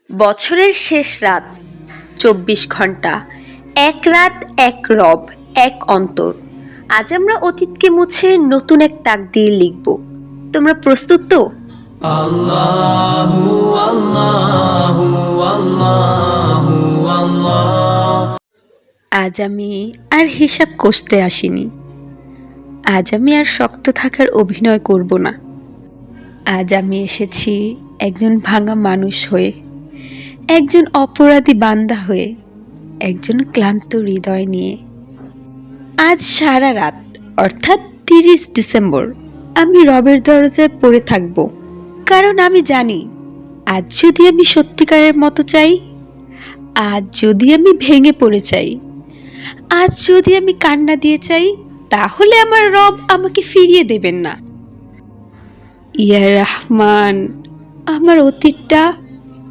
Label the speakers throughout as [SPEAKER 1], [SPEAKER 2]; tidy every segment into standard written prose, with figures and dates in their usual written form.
[SPEAKER 1] বছরের শেষ রাত, ২৪ ঘন্টা, এক রাত, এক রব, এক অন্তর। আজ আমরা অতীতকে মুছে নতুন এক তাকদীর লিখব। তোমরা প্রস্তুত তো?
[SPEAKER 2] আল্লাহু আল্লাহু আল্লাহু আল্লাহ।
[SPEAKER 1] আজ আমি আর হিসাব কষতে আসিনি। আজ আমি আর শক্ত থাকার অভিনয় করব না। আজ আমি এসেছি একজন ভাঙা মানুষ হয়ে, একজন অপরাধী বান্দা হয়ে, একজন ক্লান্ত হৃদয় নিয়ে। আজ সারা রাত, অর্থাৎ ৩০ ডিসেম্বর, আমি রবের দরজায় পড়ে থাকব। কারণ আমি জানি, আজ যদি আমি সত্যিকারের মতো চাই, আজ যদি আমি ভেঙে পড়ে চাই, আজ যদি আমি কান্না দিয়ে চাই, তাহলে আমার রব আমাকে ফিরিয়ে দেবেন না। ইয়া রহমান, আমার অতীতটা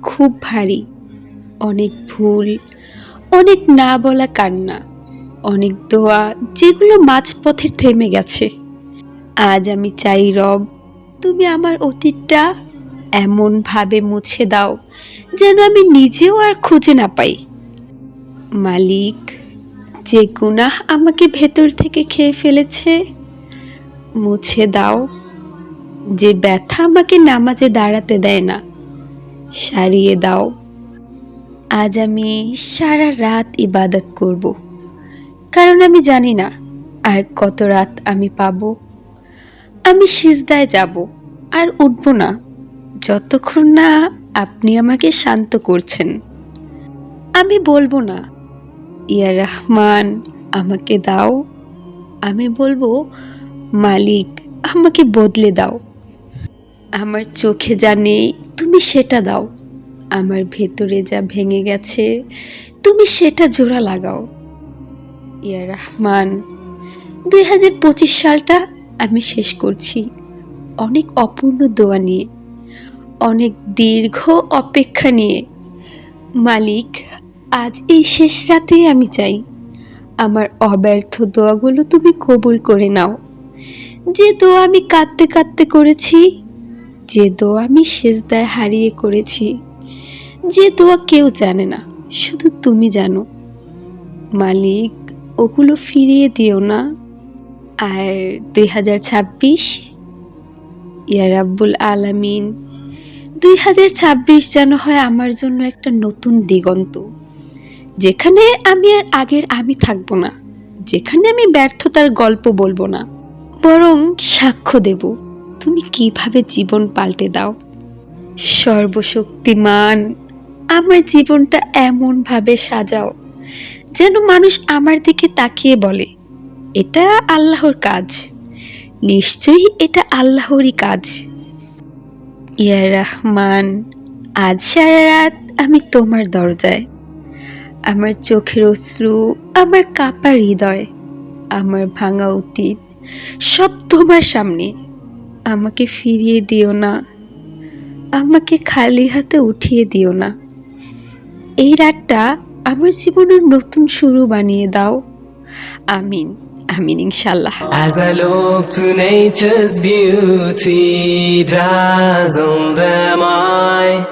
[SPEAKER 1] খুব ভারী। অনেক ভুল, অনেক না বলা কান্না, অনেক দোয়া যেগুলো মাঝপথে থেমে গেছে। আজ আমি চাই রব, তুমি আমার অতীতটা এমনভাবে মুছে দাও যেন আমি নিজেও আর খুঁজে না পাই। মালিক, যে গুনাহ আমাকে ভেতর থেকে খেয়ে ফেলেছে মুছে দাও। যে ব্যথা আমাকে নামাজে দাঁড়াতে দেয় না সারিয়ে দাও। আজ আমি সারা রাত ইবাদত করব, কারণ আমি জানি না আর কত রাত আমি পাবো। আমি সিজদায় যাব আর উঠব না যতক্ষণ না আপনি আমাকে শান্ত করছেন। আমি বলবো না ইয়া রহমান আমাকে দাও, আমি বলবো মালিক আমাকে বদলে দাও। আমার চোখে যা নেই তুমি সেটা দাও, আমার ভেতরে যা ভেঙে গেছে তুমি সেটা জোড়া লাগাও। ইয়া রহমান, ২০২৫ সালটা আমি শেষ করছি অনেক অপূর্ণ দোয়া নিয়ে, অনেক দীর্ঘ অপেক্ষা নিয়ে। মালিক, আজ এই শেষ রাতেই আমি চাই আমার অব্যর্থ দোয়াগুলো তুমি কবুল করে নাও। যে দোয়া আমি কাঁদতে কাঁদতে করেছি, যে দোয়া আমি সেজদায় হারিয়ে করেছি, যে দোয়া কেউ জানে না, শুধু তুমি জানো। মালিক, ওগুলো ফিরিয়ে দিও না। আর ২০২৬, ইয়া রাব্বুল আলামিন, ২০২৬ যেন হয় আমার জন্য একটা নতুন দিগন্ত, যেখানে আমি আর আগের আমি থাকবো না, যেখানে আমি ব্যর্থতার গল্প বলবো না, বরং সাক্ষ্য দেব তুমি কিভাবে জীবন পাল্টে দাও। সর্বশক্তিমান, আমার জীবনটা এমনভাবে সাজাও যেন মানুষ আমার দিকে তাকিয়ে বলে, এটা আল্লাহর কাজ, নিশ্চয়ই এটা আল্লাহরই কাজ। ইয়া রহমান, আজ সারা রাত আমি তোমার দরজায়। আমার চোখের অশ্রু, আমার কাঁপা হৃদয়, আমার ভাঙা অতীত সব তোমার সামনে। আমাকে ফিরিয়ে দিও না, আমাকে খালি হাতে উঠিয়ে দিও না। এই রাতটা আমার জীবনের নতুন শুরু বানিয়ে দাও। আমিন, আমিন ইনশাল্লাহ।
[SPEAKER 2] As I look to nature's beauty, dazzled am I.